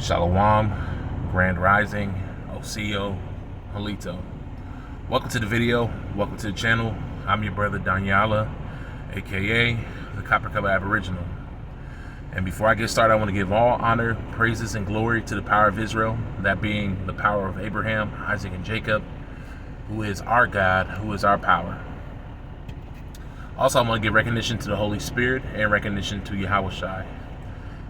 Shalom, Grand Rising, Osio, Halito. Welcome to the video. Welcome to the channel. I'm your brother Danyala, aka the Copper Cup Aboriginal. And before I get started, I want to give all honor, praises, and glory to the power of Israel, that being the power of Abraham, Isaac, and Jacob, who is our God, who is our power. Also, I want to give recognition to the Holy Spirit and recognition to Yahweh Shai.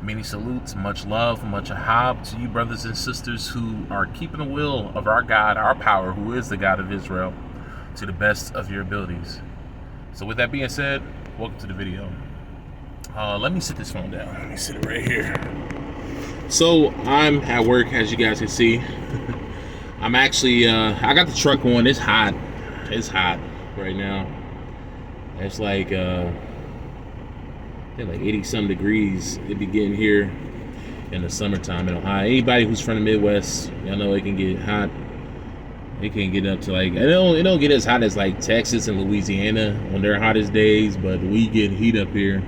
Many salutes, much love, much ahab to you brothers and sisters who are keeping the will of our God, our power, who is the God of Israel, to the best of your abilities. So with that being said, welcome to the video. Let me sit this phone down. Let me sit it right here. So I'm at work, as you guys can see. I'm actually, I got the truck on. It's hot. It's hot right now. It's like 80-some degrees. It be getting here in the summertime in Ohio. Anybody who's from the Midwest, y'all know it can get hot. It can get up to like, it don't get as hot as like Texas and Louisiana on their hottest days, but we get heat up here.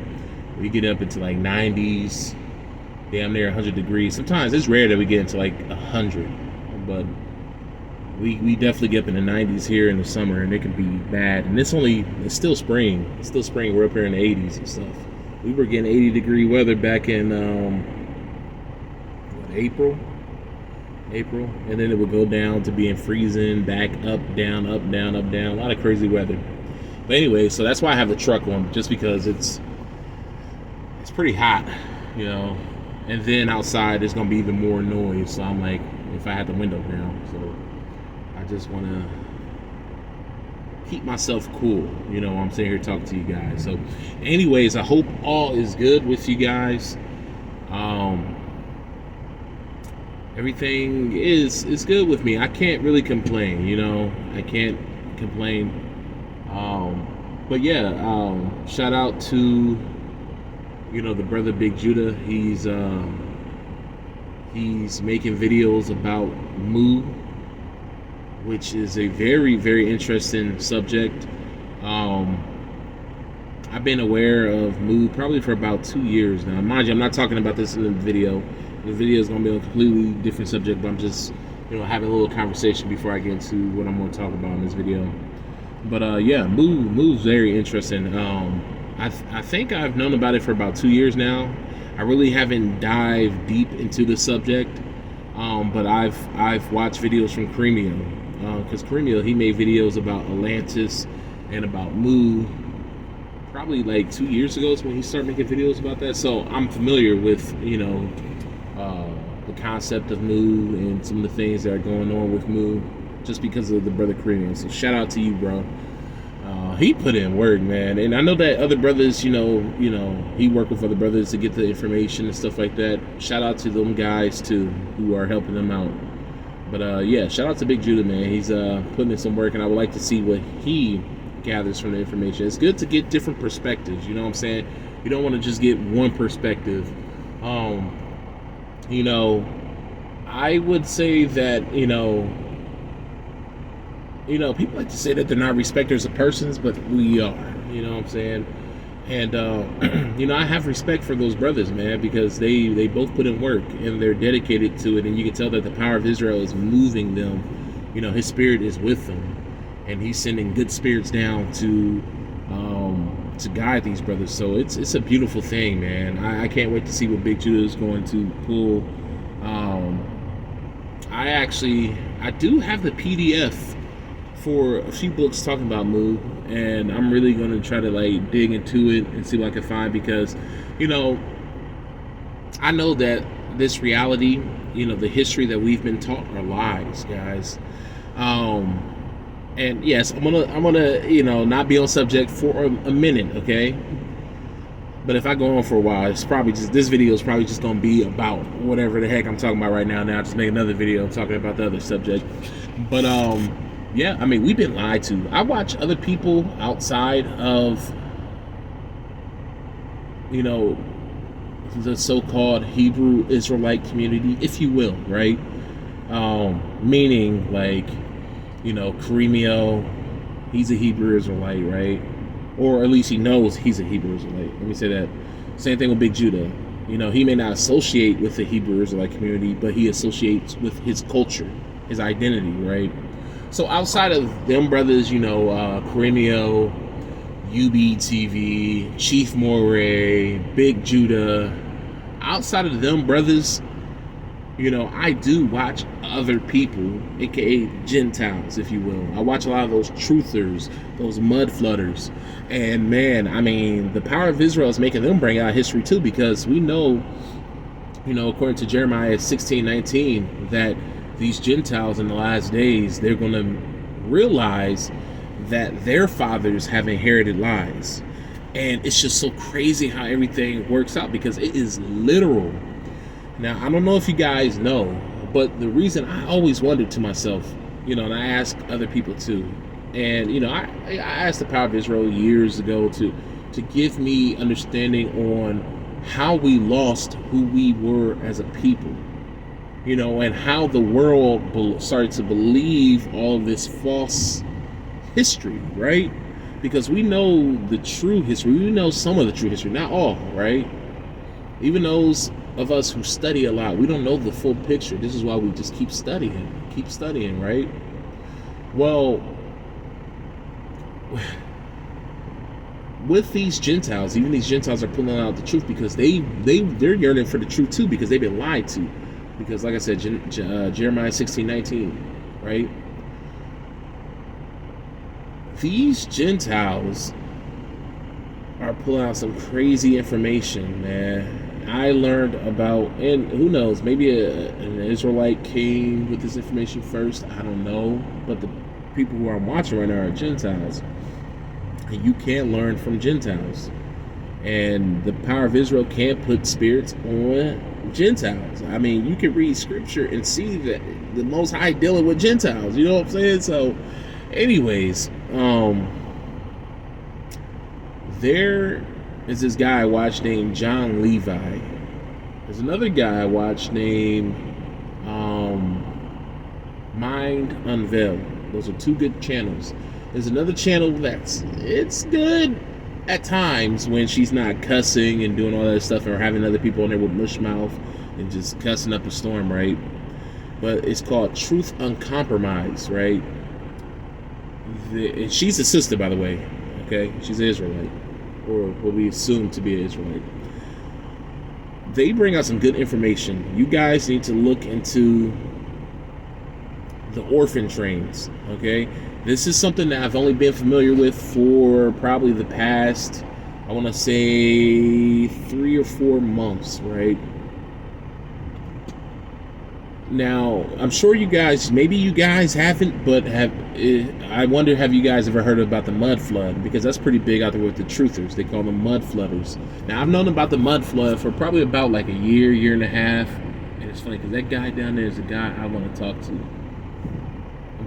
We get up into like 90s, damn near 100 degrees. Sometimes it's rare that we get into like 100, but we definitely get up in the 90s here in the summer, and it can be bad. And it's still spring. It's still spring. We're up here in the 80s and stuff. We were getting 80-degree weather back in April, and then it would go down to being freezing, back up, down, up, down, up, down. A lot of crazy weather. But anyway, so that's why I have the truck on, just because it's pretty hot, you know. And then outside there's gonna be even more noise. So I'm like, if I had the window down, so I just want to keep myself cool, you know. I'm sitting here talking to you guys. So anyways, I hope all is good with you guys. Everything is good with me. I can't really complain, you know. I can't complain. But yeah, shout out to, you know, the brother Big Judah. He's making videos about Mu, which is a very, very interesting subject. I've been aware of Mu probably for about 2 years now. Mind you, I'm not talking about this in the video. The video is going to be on a completely different subject, but I'm just, you know, having a little conversation before I get into what I'm going to talk about in this video. But yeah, Mu's very interesting. I think I've known about it for about 2 years now. I really haven't dived deep into the subject, but I've watched videos from Cremio. Because Cremio, he made videos about Atlantis and about Mu probably like 2 years ago is when he started making videos about that. So I'm familiar with, you know, the concept of Mu and some of the things that are going on with Mu, just because of the brother Cremio. So shout out to you, bro. He put in work, man. And I know that other brothers, you know, he worked with other brothers to get the information and stuff like that. Shout out to them guys too, who are helping them out. But yeah, shout out to Big Judah, man. He's putting in some work, and I would like to see what he gathers from the information. It's good to get different perspectives, you know what I'm saying? You don't want to just get one perspective. You know, I would say that, you know, people like to say that they're not respecters of persons, but we are, you know what I'm saying? And, you know, I have respect for those brothers, man, because they both put in work and they're dedicated to it. And you can tell that the power of Israel is moving them. You know, his spirit is with them, and he's sending good spirits down to guide these brothers. So it's a beautiful thing, man. I can't wait to see what Big Judah is going to pull. I do have the PDF for a few books talking about Mu, and I'm really going to try to like dig into it and see what I can find, because, you know, I know that this reality, you know, the history that we've been taught are lies, guys. And yes, I'm gonna you know, not be on subject for a minute, okay? But if I go on for a while, it's probably just, this video is probably just gonna be about whatever the heck I'm talking about right now. Now I'll just make another video talking about the other subject. But yeah, I mean, we've been lied to. I watch other people outside of, you know, the so-called Hebrew Israelite community, if you will, right? Meaning, like, you know, Cremio, he's a Hebrew Israelite, right? Or at least he knows he's a Hebrew Israelite. Let me say that. Same thing with Big Judah. He may not associate with the Hebrew Israelite community, but he associates with his culture, his identity, right? So outside of them brothers, Cremio, UBTV, Chief Moray, Big Judah, outside of them brothers, I do watch other people, aka Gentiles, if you will. I watch a lot of those truthers, those mud flooders. And man, the power of Israel is making them bring out history too, because we know, according to Jeremiah 16:19, that these Gentiles in the last days, they're going to realize that their fathers have inherited lies. And it's just so crazy how everything works out, because it is literal. Now, I don't know if you guys know, but the reason I always wondered to myself, and I ask other people too, and I asked the Power of Israel years ago to give me understanding on how we lost who we were as a people, and how the world started to believe all of this false history, right? Because we know the true history, we know some of the true history, not all, right? Even those of us who study a lot, we don't know the full picture. This is why we just keep studying, right? Well, with these Gentiles, even these Gentiles are pulling out the truth, because they're yearning for the truth too, because they've been lied to. Because like I said, Jeremiah 16:19, right? These Gentiles are pulling out some crazy information, man. I learned about, and who knows, maybe an Israelite came with this information first, I don't know, but the people who I'm watching right now are Gentiles, and you can't learn from Gentiles, and the power of Israel can't put spirits on Gentiles. You can read scripture and see that the Most High dealing with Gentiles, you know what I'm saying? So anyways, there is this guy I watched named John Levi. There's another guy I watched named Mind Unveiled. Those are two good channels. There's another channel it's good at times when she's not cussing and doing all that stuff, or having other people on there with mush mouth and just cussing up a storm, right? But it's called Truth Uncompromised, right? And she's a sister, by the way. Okay, she's an Israelite, or what we assume to be an Israelite. They bring out some good information. You guys need to look into the orphan trains, okay? This is something that I've only been familiar with for probably the past, I want to say 3 or 4 months, right? Now, I'm sure maybe you guys haven't, but I wonder, have you guys ever heard about the mud flood? Because that's pretty big out there with the truthers. They call them mud flooders. Now, I've known about the mud flood for probably about like a year and a half. And it's funny, because that guy down there is a guy I want to talk to.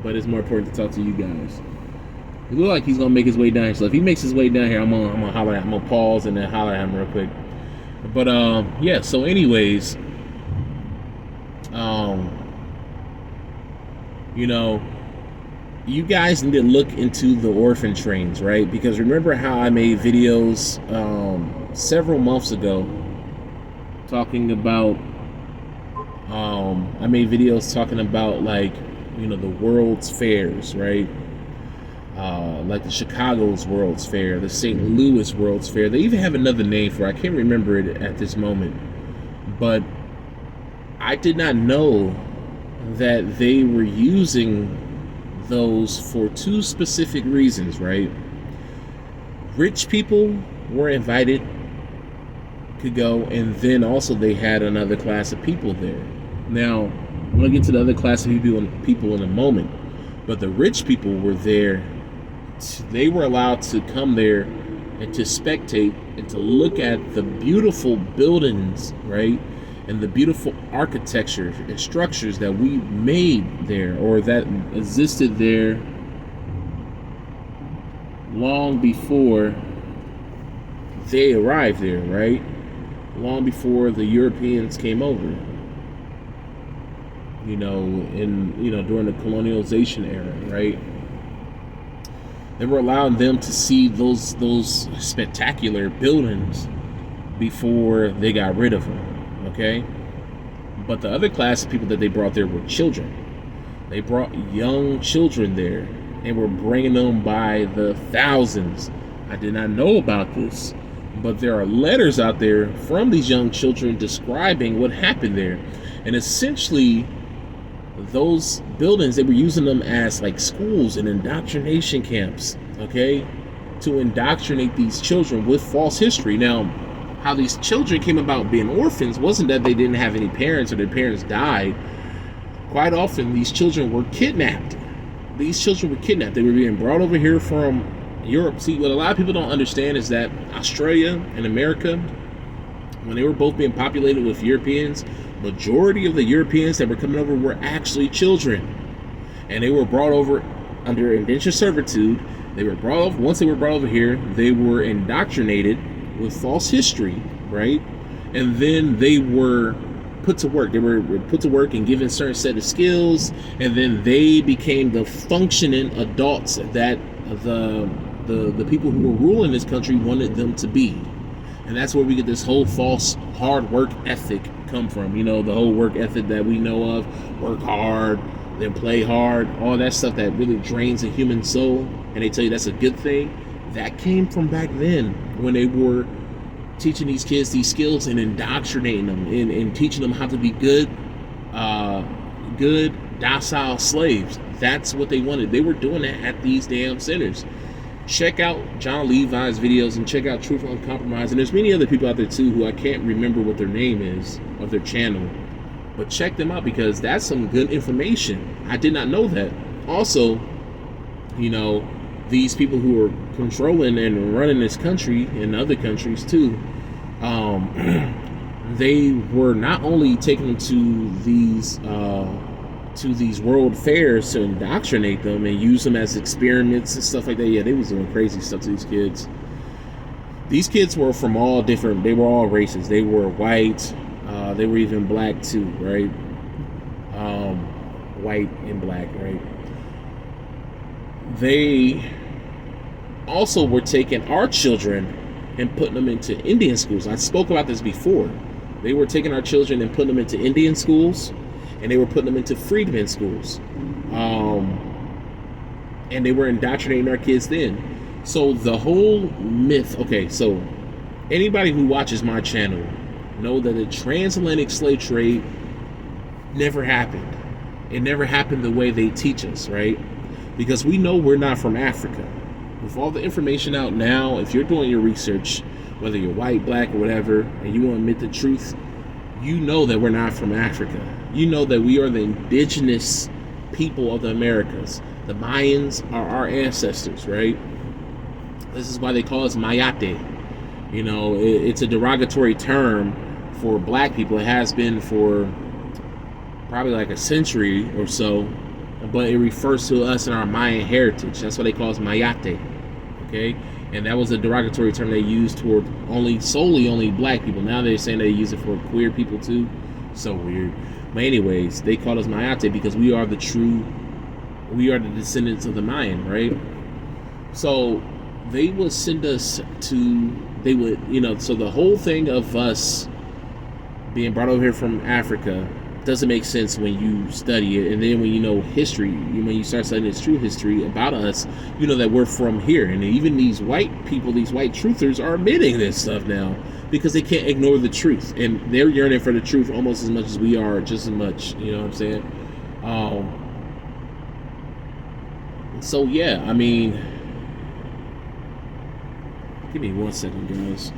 But it's more important to talk to you guys. It looks like he's going to make his way down here. So if he makes his way down here, I'm gonna holler at him. I'm going to pause and then holler at him real quick. But, yeah, so anyways... you guys need to look into the orphan trains, right? Because remember how I made videos several months ago talking about like, the world's fairs, right? Like the Chicago's World's Fair, the St. Louis World's Fair. They even have another name for it. I can't remember it at this moment. But I did not know that they were using those for 2 specific reasons, right? Rich people were invited, could go, and then also they had another class of people there. Now, I'm going to get to the other class of people in a moment, but the rich people were there. They were allowed to come there and to spectate and to look at the beautiful buildings, right? And the beautiful architecture and structures that we made there, or that existed there long before they arrived there, right? Long before the Europeans came over. During the colonialization era, right? They were allowing them to see those spectacular buildings before they got rid of them. Okay, but the other class of people that they brought there were children. They brought young children there and were bringing them by the thousands. I did not know about this, but there are letters out there from these young children describing what happened there. And essentially, those buildings, they were using them as like schools and indoctrination camps, okay, to indoctrinate these children with false history. Now, how these children came about being orphans wasn't that they didn't have any parents or their parents died. Quite often, these children were kidnapped. These children were kidnapped. They were being brought over here from Europe. See, what a lot of people don't understand is that Australia and America, when they were both being populated with Europeans, majority of the Europeans that were coming over were actually children. And they were brought over under indentured servitude. They were brought over, once they were brought over here, they were indoctrinated with false history, right? And then they were put to work. They were put to work and given a certain set of skills, and then they became the functioning adults that the people who were ruling this country wanted them to be. And that's where we get this whole false hard work ethic come from. You know, the whole work ethic that we know of, work hard, then play hard, all that stuff that really drains the human soul, and they tell you that's a good thing. That came from back then when they were teaching these kids these skills and indoctrinating them and teaching them how to be good docile slaves. That's what they wanted. They were doing that at these damn centers. Check out John Levi's videos and check out Truth Uncompromised. And there's many other people out there too who I can't remember what their name is of their channel, but check them out because that's some good information. I did not know that. Also, you know, these people who are controlling and running this country and other countries too, they were not only taking them to these world fairs to indoctrinate them and use them as experiments and stuff like that. Yeah, they was doing crazy stuff to these kids. These kids were from all different, they were all races. They were white, they were even black too, right? White and black, right? They also were taking our children and putting them into Indian schools. I spoke about this before. They were taking our children and putting them into Indian schools, and they were putting them into freedmen schools. And they were indoctrinating our kids then. So the whole myth, okay, so anybody who watches my channel know that the transatlantic slave trade never happened. It never happened the way they teach us, right? Because we know we're not from Africa. With all the information out now, if you're doing your research, whether you're white, black, or whatever, and you want to admit the truth, you know that we're not from Africa. You know that we are the indigenous people of the Americas. The Mayans are our ancestors, right? This is why they call us Mayate. You know, it's a derogatory term for black people. It has been for probably like a century or so, but it refers to us in our Mayan heritage. That's why they call us Mayate, okay? And that was a derogatory term they used toward solely only black people. Now they're saying they use it for queer people too. So weird. But anyways, they call us Mayate because we are the descendants of the Mayan, right? So they would send us to, so the whole thing of us being brought over here from Africa doesn't make sense when you study it. And then when you know history, when you start studying this true history about us, you know that we're from here. And even these white people, these white truthers are admitting this stuff now because they can't ignore the truth. And they're yearning for the truth almost as much as we are, just as much, you know what I'm saying? So yeah, I mean, give me 1 second, guys.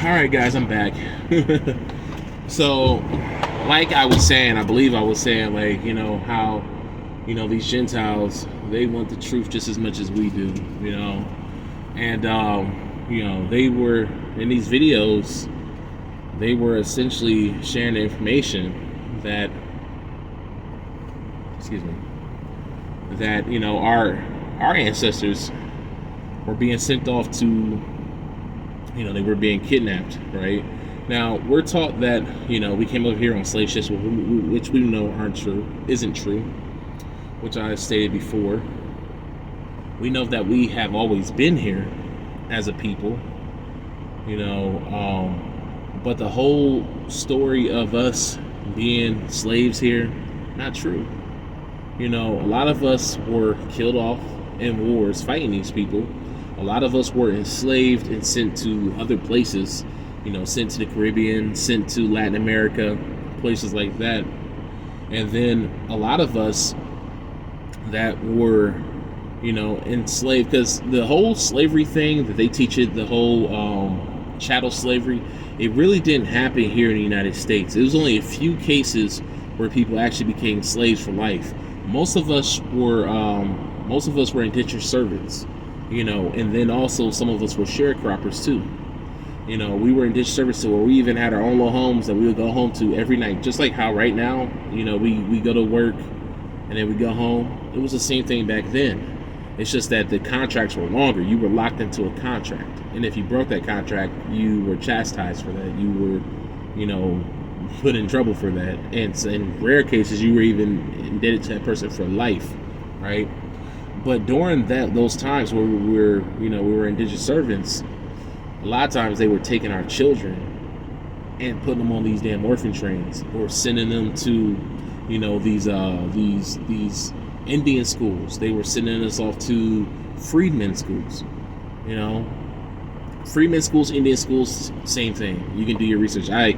Alright guys, I'm back. So, like I was saying, I believe I was saying, like, you know, how, you know, these Gentiles, they want the truth just as much as we do, you know. And, you know, they were, in these videos, they were essentially sharing the information that, that, you know, our ancestors were being sent off to, you know, they were being kidnapped, right? Now, we're taught that, you know, we came over here on slave ships, which we know isn't true, which I stated before. We know that we have always been here as a people, you know. But the whole story of us being slaves here, not true. You know, a lot of us were killed off in wars fighting these people. A lot of us were enslaved and sent to other places, you know, sent to the Caribbean, sent to Latin America, places like that. And then a lot of us that were, you know, enslaved, because the whole slavery thing that they teach it, the whole chattel slavery, it really didn't happen here in the United States. It was only a few cases where people actually became slaves for life. Most of us were indentured servants, you know, and then also some of us were sharecroppers too. You know, we were indentured servants to where we even had our own little homes that we would go home to every night. Just like how right now, you know, we go to work and then we go home. It was the same thing back then. It's just that the contracts were longer. You were locked into a contract. And if you broke that contract, you were chastised for that. You were, you know, put in trouble for that. And in rare cases, you were even indebted to that person for life, right? But during those times where we were indigent servants, a lot of times they were taking our children and putting them on these damn orphan trains or sending them to, you know, these Indian schools. They were sending us off to freedmen schools, you know. Freedmen schools, Indian schools, same thing. You can do your research. I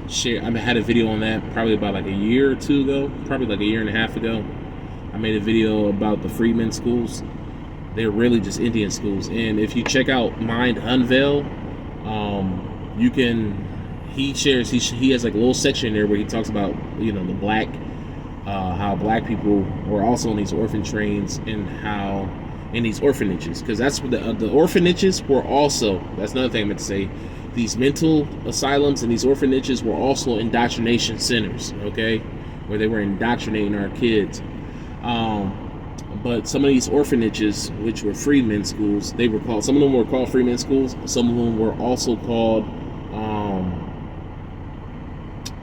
had a video on that probably about like a year or two ago, probably like a year and a half ago. I made a video about the freedmen schools. They're really just Indian schools. And if you check out Mind Unveil, you can. He shares. He has like a little section there where he talks about, you know, the black. How black people were also on these orphan trains and how in these orphanages, because that's what the orphanages were also, that's another thing I meant to say, these mental asylums and these orphanages were also indoctrination centers, okay, where they were indoctrinating our kids. But some of these orphanages, which were freedmen schools, they were called, some of them were called freedmen schools, some of them were also called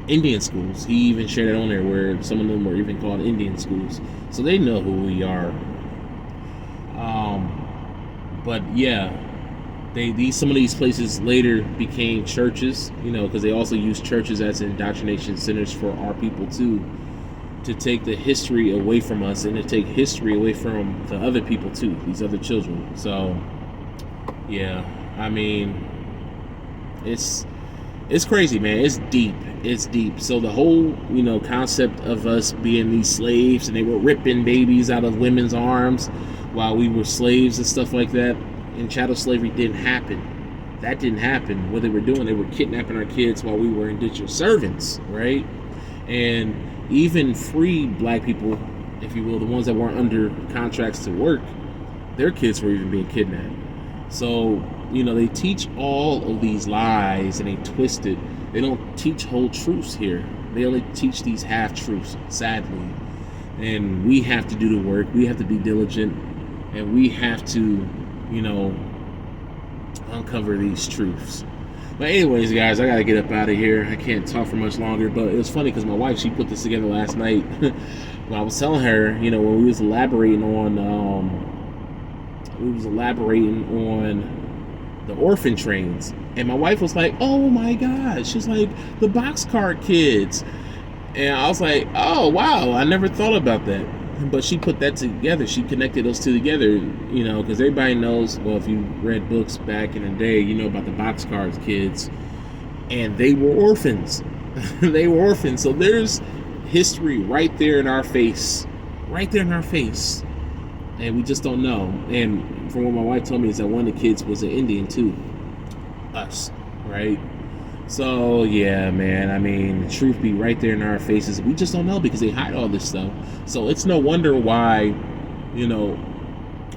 Indian schools. He even shared it on there where some of them were even called Indian schools. So they know who we are. But yeah, some of these places later became churches, you know, because they also used churches as indoctrination centers for our people too, to take the history away from us and to take history away from the other people too, these other children. So yeah, I mean, it's crazy, man. It's deep. It's deep. So the whole, you know, concept of us being these slaves and they were ripping babies out of women's arms while we were slaves and stuff like that, and chattel slavery didn't happen. That didn't happen. What they were doing, they were kidnapping our kids while we were indentured servants, right? And even free black people, if you will, the ones that weren't under contracts to work, their kids were even being kidnapped. So, you know, they teach all of these lies and they twist it. They don't teach whole truths here. They only teach these half-truths, sadly. And we have to do the work. We have to be diligent. And we have to, you know, uncover these truths. But anyways, guys, I got to get up out of here. I can't talk for much longer. But it was funny because my wife, she put this together last night. When I was telling her, you know, when we was elaborating on the orphan trains, and my wife was like, oh my god, she's like, the boxcar kids, and I was like, oh wow, I never thought about that. But she put that together, she connected those two together, you know, because everybody knows, well, if you read books back in the day, you know about the boxcar kids, and they were orphans. They were orphans. So there's history right there in our face, and we just don't know. And from what my wife told me is that one of the kids was an Indian too, us, right? So yeah, man, I mean, the truth be right there in our faces. We just don't know because they hide all this stuff. So it's no wonder why, you know,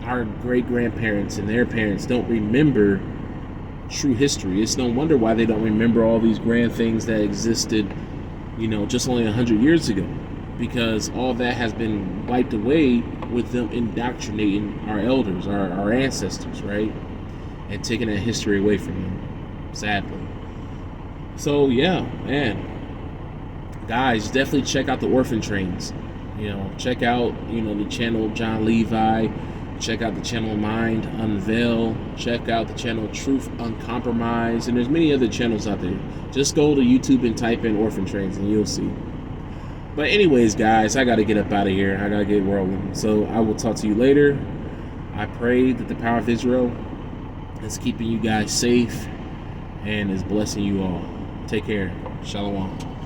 our great-grandparents and their parents don't remember true history. It's no wonder why they don't remember all these grand things that existed, you know, just only 100 years ago, because all that has been wiped away with them indoctrinating our elders, our ancestors, right? And taking that history away from them, sadly. So yeah, man, guys, definitely check out the orphan trains. You know, check out, you know, the channel of John Levi. Check out the channel Mind Unveil. Check out the channel Truth Uncompromised. And there's many other channels out there. Just go to YouTube and type in orphan trains and you'll see. But anyways, guys, I got to get up out of here. I got to get rolling. So I will talk to you later. I pray that the power of Israel is keeping you guys safe and is blessing you all. Take care. Shalom.